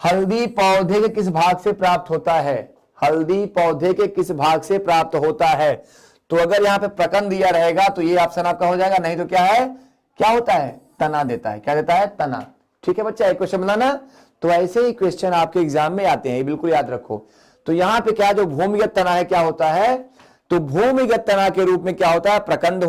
हल्दी पौधे के किस भाग से प्राप्त होता है, हल्दी पौधे के किस भाग से प्राप्त होता है। तो अगर यहाँ पे प्रकंद दिया रहेगा तो ये ऑप्शन आपका हो जाएगा, नहीं तो क्या है, क्या होता है, तना देता है, क्या देता है, तना, ठीक है बच्चा। एक क्वेश्चन बनाना, तो ऐसे ही क्वेश्चन आपके एग्जाम में आते हैं, बिल्कुल याद रखो। तो यहाँ पे क्या, जो भूमिगत तना है क्या होता है, तो भूमिगत तना के रूप में क्या होता है, प्रकंद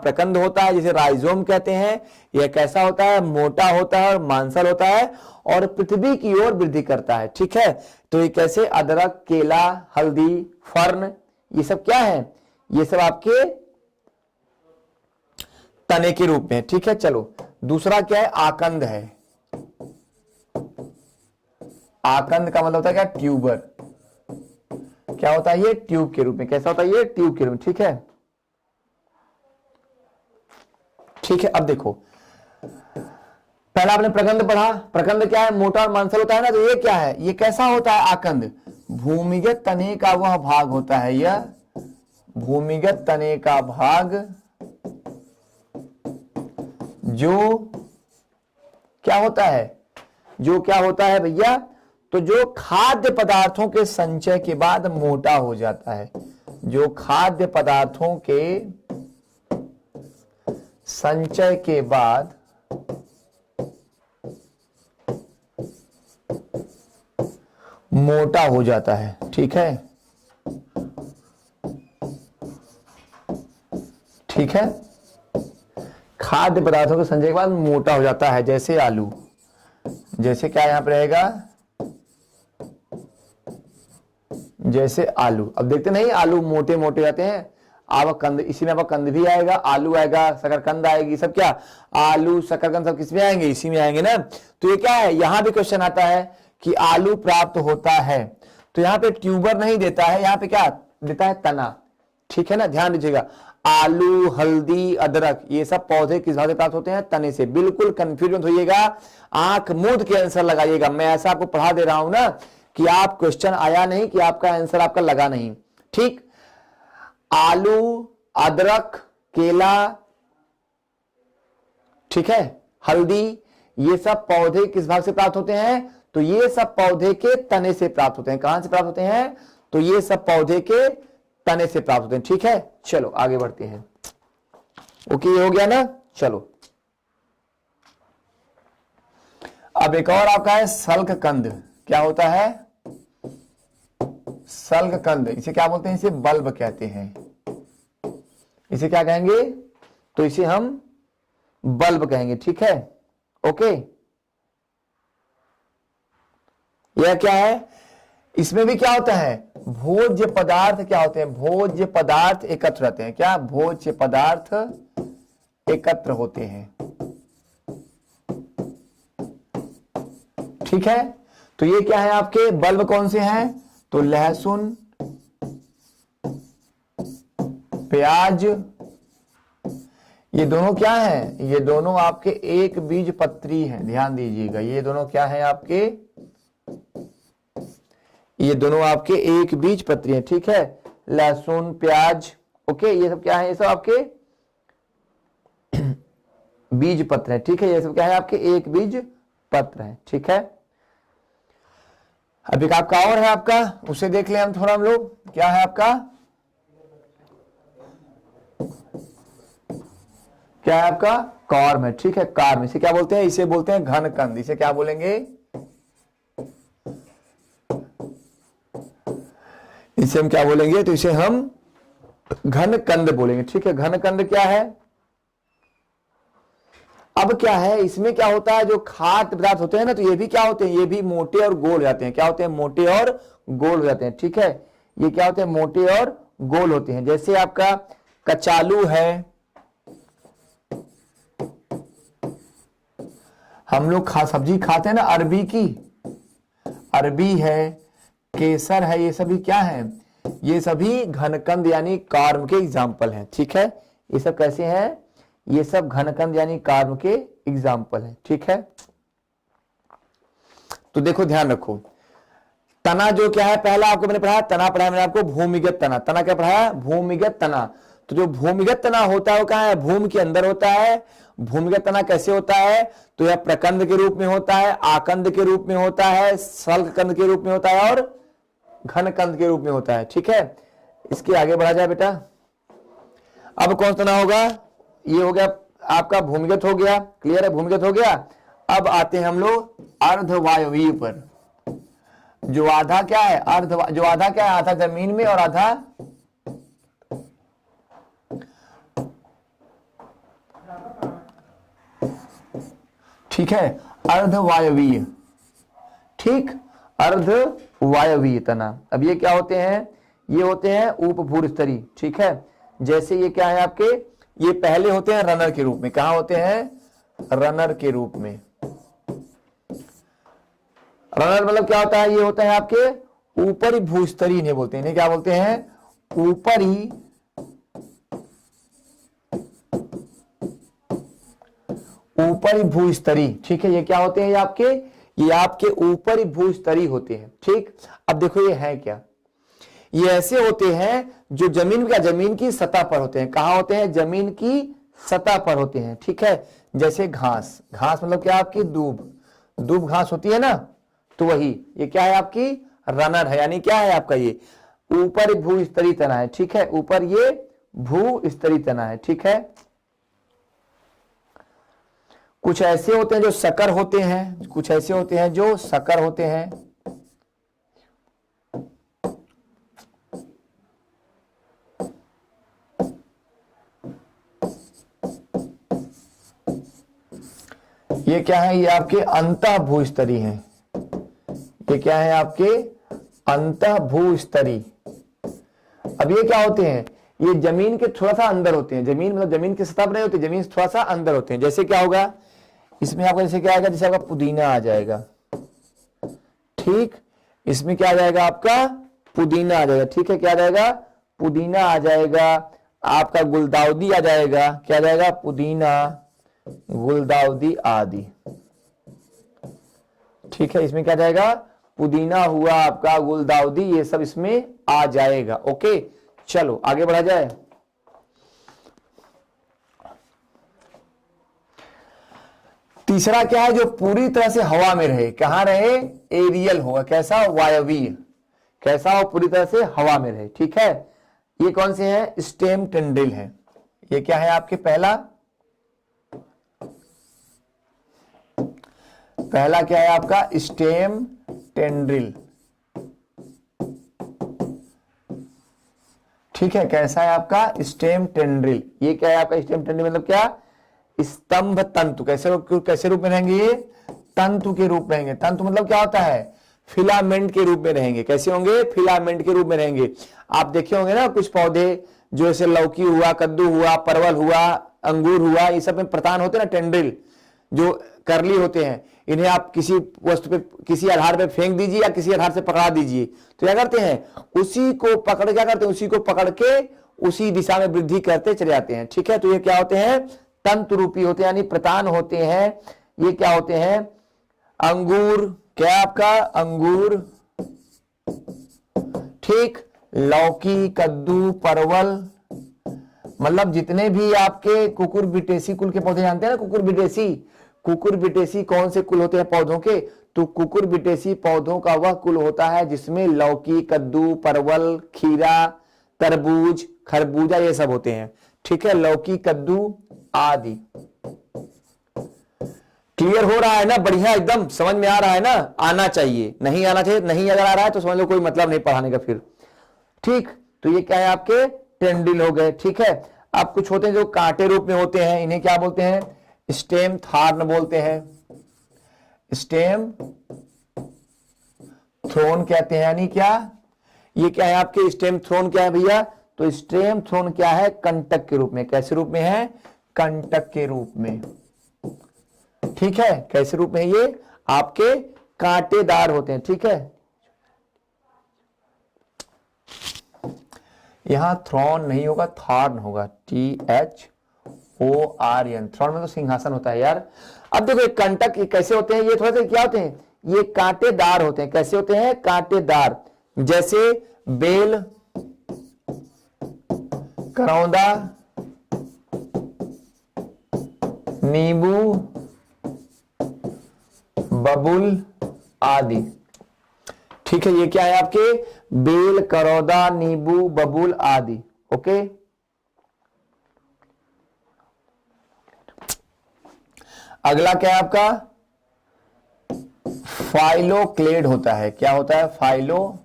प्रकंद होता है, जिसे राइजोम कहते हैं। यह कैसा होता है, मोटा होता है और मांसल होता है और पृथ्वी की ओर वृद्धि करता है, ठीक है। तो ये कैसे, अदरक, केला, हल्दी, फर्न, ये सब क्या है, ये सब आपके तने के रूप में, ठीक है। चलो दूसरा क्या है, आकंद है। आकंद का मतलब होता है क्या, ट्यूबर। क्या होता है ये, ट्यूब के रूप में। कैसा होता है ये, ट्यूब के रूप में, ठीक है, ठीक है। अब देखो, पहला आपने प्रकंद पढ़ा, प्रकंद क्या है, मोटा और मांसल होता है ना, तो ये क्या है, ये कैसा होता है, आकंद भूमिगत तने का वह भाग होता है, यह भूमिगत तने का भाग जो क्या होता है, जो क्या होता है भैया, तो जो खाद्य पदार्थों के संचय के बाद मोटा हो जाता है, जो खाद्य पदार्थों के संचय के बाद मोटा हो जाता है, ठीक है, ठीक है। खाद्य पदार्थों के संचय के बाद मोटा हो जाता है, जैसे आलू, जैसे क्या यहां पर रहेगा, जैसे आलू। अब देखते नहीं, आलू मोटे मोटे जाते हैं, अब कंद, इसी में अब कंद भी आएगा, आलू आएगा, शकरकंद आएगी, सब क्या, आलू शकरकंद सब किस में आएंगे, इसी में आएंगे ना। तो ये क्या है, यहां भी क्वेश्चन आता है कि आलू प्राप्त होता है, तो यहां पे ट्यूबर नहीं देता है, यहां पे क्या देता है, तना। ठीक है ना, ध्यान दीजिएगा। आलू, हल्दी, अदरक, ये सब पौधे किस भाग से प्राप्त होते हैं, तने से। बिल्कुल कंफ्यूज मत होइएगा, आंख मूंद के आंसर लगाइएगा। मैं ऐसा आपको पढ़ा दे रहा हूं ना कि आप क्वेश्चन आया नहीं कि आपका आंसर आपका लगा नहीं। ठीक, आलू, अदरक, केला, ठीक है, हल्दी, ये सब पौधे किस भाग से प्राप्त होते हैं, तो ये सब पौधे के तने से प्राप्त होते हैं। कहां से प्राप्त होते हैं, तो ये सब पौधे के तने से प्राप्त होते हैं। ठीक है, चलो आगे बढ़ते हैं। ओके, ये हो गया ना। चलो अब एक और आपका है सल्ककंद। क्या होता है, सल्ककंद, इसे क्या बोलते हैं, इसे बल्ब कहते हैं। इसे क्या कहेंगे, तो इसे हम बल्ब कहेंगे। ठीक है, ओके। यह क्या है, इसमें भी क्या होता है, भोज्य पदार्थ क्या होते हैं, भोज्य पदार्थ एकत्र रहते हैं। क्या, भोज्य पदार्थ एकत्र होते हैं। ठीक है, तो ये क्या है आपके बल्ब, कौन से हैं, तो लहसुन, प्याज, ये दोनों क्या है, ये दोनों आपके एक बीज पत्री हैं। ध्यान दीजिएगा, ये दोनों क्या है आपके, ये दोनों आपके एक बीज पत्री हैं। ठीक है, लहसुन, प्याज, ओके, ये सब क्या है, ये सब आपके बीज पत्र है। ठीक है, ये सब क्या है, आपके एक बीज पत्र है। ठीक है, अब एक आपका और है आपका, उसे देख ले हम थोड़ा, हम लोग क्या है आपका, क्या है आपका, कार्म है। ठीक है, कार्म, इसे क्या बोलते हैं, इसे बोलते हैं घनकंद। इसे क्या बोलेंगे, इसे हम क्या बोलेंगे, तो इसे हम घनकंद बोलेंगे। ठीक है, घनकंद क्या है, अब क्या है, इसमें क्या होता है, जो खाद्य पदार्थ होते हैं ना, तो ये भी क्या होते हैं, ये भी मोटे और गोल हो जाते हैं। क्या होते हैं, मोटे और गोल हो जाते हैं। ठीक है, ये क्या होते हैं, मोटे और गोल होते हैं। जैसे आपका कचालू है, हम लोग सब्जी खाते हैं ना अरबी की, अरबी है, केसर है, ये सभी क्या है, ये सभी घनकंद यानी कार्म के एग्जाम्पल हैं। ठीक है, ये सब कैसे हैं, ये सब घनकंद यानी कार्म के एग्जाम्पल हैं। ठीक है, तो देखो ध्यान रखो, तना जो क्या है, पहला आपको मैंने पढ़ाया, तना पढ़ाया मैंने आपको, भूमिगत तना। तना क्या पढ़ाया, भूमिगत तना। तो जो भूमिगत तना होता है वो कहां है, भूमि के अंदर होता है। भूमिगत तना कैसे होता है, तो यह प्रकंद के रूप में होता है, आकंद के रूप में होता है, सल्ककंद के रूप में होता है और घनकंद के रूप में होता है। ठीक है, इसके आगे बढ़ा जाए बेटा। अब कौन सा तना होगा, ये हो गया आपका भूमिगत हो गया, क्लियर है, भूमिगत हो गया। अब आते हैं हम लोग अर्धवायवीय पर। जो आधा क्या है, जो आधा क्या है, आधा जमीन में और आधा ठीक है, अर्धवायवीय। ठीक, अर्धवायवीय तना। अब ये क्या होते हैं, ये होते हैं उपभूस्तरीय। ठीक है, जैसे ये क्या है आपके, ये पहले होते हैं रनर के रूप में। कहां होते हैं, रनर के रूप में। रनर मतलब क्या होता है, ये होता है आपके ऊपरी भूस्तरीय, इन्हें बोलते हैं, इन्हें क्या बोलते हैं, ऊपरी ऊपरी भूस्तरीय। ठीक है, ये क्या होते हैं, ये आपके ऊपरी भूस्तरीय होते हैं। ठीक, अब देखो ये है क्या, ये ऐसे होते हैं जो जमीन की सतह पर होते हैं। कहां होते हैं, जमीन की सतह पर होते हैं। ठीक है, जैसे घास, घास मतलब क्या आपकी दूब घास होती है ना, तो वही ये क्या है आपकी रनर है, यानी क्या है आपका ये ऊपर भूस्तरीय तना है। ठीक है, ऊपर ये भूस्तरीय तना है। ठीक है, कुछ ऐसे होते हैं जो सकर होते हैं, कुछ ऐसे होते हैं जो सकर होते हैं। ये क्या है, ये आपके अंतः भूस्तरीय हैं। ये क्या है आपके अंतः भूस्तरीय। अब ये क्या होते हैं, ये जमीन के थोड़ा सा अंदर होते हैं। जमीन मतलब जमीन की सतह पर नहीं होते, जमीन से थोड़ा सा अंदर होते हैं। जैसे क्या होगा, इसमें आपका जैसे क्या आएगा, जैसे आपका पुदीना आ जाएगा। ठीक, इसमें क्या आ जाएगा आपका पुदीना आ जाएगा, ठीक है, क्या आ जाएगा, पुदीना आ जाएगा, आपका गुलदाउदी आ जाएगा, क्या आ जाएगा, पुदीना, गुलदाउदी आदि, ठीक है, इसमें क्या जाएगा, पुदीना हुआ आपका, गुलदाउदी, ये सब इसमें आ जाएगा। ओके, चलो आगे बढ़ा जाए। तीसरा क्या है, जो पूरी तरह से हवा में रहे, कहां रहे, एरियल होगा, कैसा, वायवीय, कैसा हो, पूरी तरह से हवा में रहे, ठीक है। ये कौन से हैं, स्टेम टेंड्रिल है, ये क्या है आपके, पहला क्या है आपका, स्टेम टेंड्रिल, ठीक है, कैसा है आपका, स्टेम टेंड्रिल। ये क्या है आपका स्टेम टेंड्रिल, मतलब क्या, स्तंभ तंतु, कैसे रूप में रहेंगे, ये तंतु के रूप में रहेंगे। तंतु मतलब क्या होता है, फिलामेंट के रूप में रहेंगे, कैसे होंगे, फिलामेंट के रूप में रहेंगे। आप देखे होंगे ना कुछ पौधे, जो ऐसे लौकी हुआ, कद्दू हुआ, परवल हुआ, अंगूर हुआ, ये सब में प्रतान होते हैं ना, टेंड्रिल जो करली होते हैं, इन्हें आप किसी वस्तु पे, किसी आधार पे फेंक दीजिए या किसी आधार से पकड़ा दीजिए, तो क्या करते हैं, उसी को पकड़, क्या करते हैं, उसी को पकड़ के उसी दिशा में वृद्धि करते चले जाते हैं, ठीक है। तो ये क्या होते हैं, तंतु रूपी होते हैं, यानी प्रतान होते हैं। ये क्या होते हैं, अंगूर, क्या आपका, अंगूर, ठीक, लौकी, कद्दू, परवल, मतलब जितने भी आपके कुकुरबिटेसी कुल के पौधे, जानते हैं ना, कुकुरबिटेसी कौन से कुल होते हैं पौधों के, तो कुकुरबिटेसी पौधों का वह कुल होता है जिसमें लौकी, कद्दू, परवल, खीरा, तरबूज, खरबूजा, ये सब होते हैं, ठीक है, लौकी, कद्दू आदि। क्लियर हो रहा है ना, बढ़िया, एकदम समझ में आ रहा है ना, आना चाहिए, नहीं आना चाहिए, नहीं अगर आ रहा है तो समझ लो कोई मतलब नहीं पढ़ाने का फिर, ठीक। तो ये क्या है आपके टेंड्रिल हो गए, ठीक है। अब कुछ होते हैं जो कांटे रूप में होते हैं, इन्हें क्या बोलते हैं, स्टेम थॉर्न बोलते हैं, स्टेम थ्रोन कहते हैं, यानी क्या, ये क्या है आपके स्टेम थ्रोन, क्या है भैया, तो स्टेम थ्रोन क्या है, कंटक के रूप में, कैसे रूप में है, कंटक के रूप में, ठीक है, कैसे रूप में, ये आपके कांटेदार होते हैं, ठीक है। यहां थ्रोन नहीं होगा, थॉर्न होगा, THORN, थ्रोन में तो सिंहासन होता है यार। अब देखो एक कंटक कैसे होते हैं, ये थोड़ा सा क्या होते हैं, ये कांटेदार होते हैं, कैसे होते हैं, कांटेदार, जैसे बेल, करौंदा, नींबू, बबूल आदि, ठीक है। ये क्या है आपके, बेल, करौदा, नींबू, बबूल आदि, ओके। अगला क्या है आपका, फाइलोक्लेड होता है, क्या होता है, फाइलोक्लेड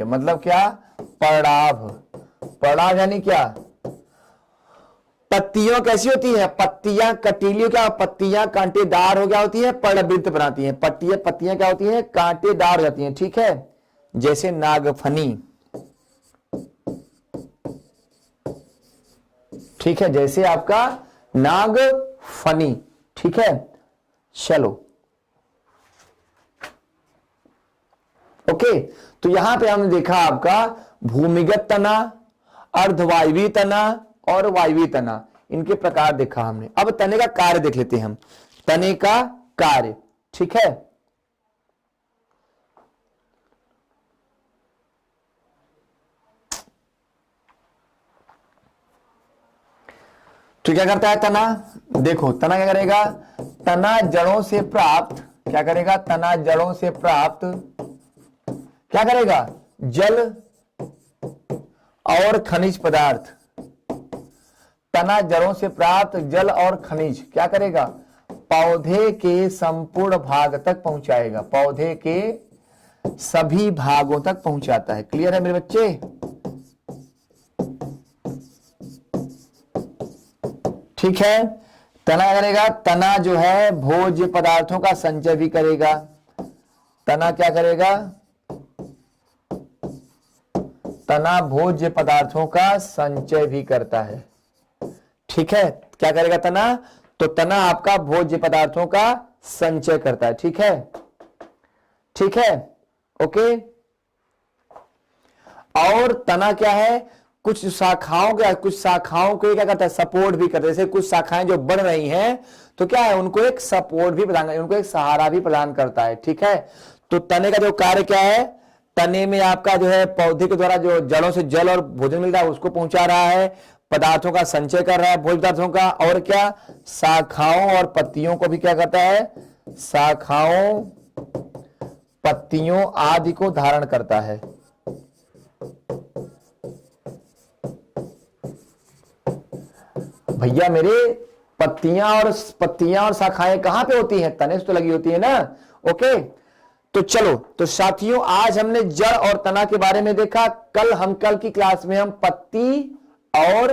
मतलब क्या, पड़ाभ, पड़ाभ यानी क्या, पत्तियां कैसी होती हैं, पत्तियां कटीली, क्या पत्तियां कांटेदार हो गया होती है, पर्णवृत्त बनाती हैं, पत्तियां क्या होती हैं, कांटेदार हो जाती हैं, ठीक है, जैसे नागफनी, ठीक है, जैसे आपका नागफनी, ठीक है। चलो ओके, तो यहां पे हमने देखा आपका भूमिगत तना, अर्धवायवीय तना और वायवीय तना, इनके प्रकार देखा हमने। अब तने का कार्य देख लेते हैं हम, तने का कार्य, ठीक है। तो क्या करता है तना, देखो तना क्या करेगा, तना जड़ों से प्राप्त, क्या करेगा, तना जड़ों से प्राप्त क्या करेगा, जल और खनिज पदार्थ, तना जड़ों से प्राप्त जल और खनिज क्या करेगा, पौधे के संपूर्ण भाग तक पहुंचाएगा, पौधे के सभी भागों तक पहुंचाता है। क्लियर है मेरे बच्चे, ठीक है। तना करेगा, तना जो है भोज्य पदार्थों का संचय भी करेगा, तना क्या करेगा, तना भोज्य पदार्थों का संचय भी करता है, ठीक है। क्या करेगा तना, तो तना आपका भोज्य पदार्थों का संचय करता है, ठीक है। ठीक है, ओके। और तना क्या है, कुछ शाखाओं को क्या करता है, सपोर्ट भी करता है। जैसे कुछ शाखाएं जो बढ़ रही हैं तो क्या है, उनको एक सपोर्ट भी प्रदान, उनको एक सहारा भी प्रदान करता है। ठीक है, तो तने का जो कार्य क्या है, तने में आपका जो है पौधे के द्वारा जो जड़ों से जल और भोजन मिल रहा है उसको पहुंचा रहा है, पदार्थों का संचय कर रहा है, भोज्य पदार्थों का, और क्या, शाखाओं और पत्तियों को भी क्या करता है, शाखाओं, पत्तियों आदि को धारण करता है। भैया मेरे, पत्तियां और शाखाएं कहां पे होती हैं, तने से तो लगी होती है ना। ओके, तो चलो, तो साथियों आज हमने जड़ और तना के बारे में देखा। कल की क्लास में हम पत्ती और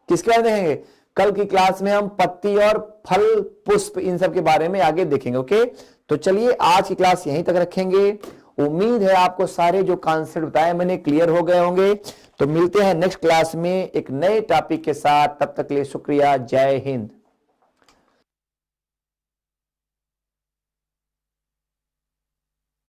किसके बारे में देखेंगे, कल की क्लास में हम पत्ती और फल पुष्प इन सब के बारे में आगे देखेंगे। ओके, तो चलिए आज की क्लास यहीं तक रखेंगे। उम्मीद है आपको सारे जो कॉन्सेप्ट बताए मैंने क्लियर हो गए होंगे। तो मिलते हैं नेक्स्ट क्लास में एक नए टॉपिक के साथ, तब तक के लिए शुक्रिया, जय हिंद।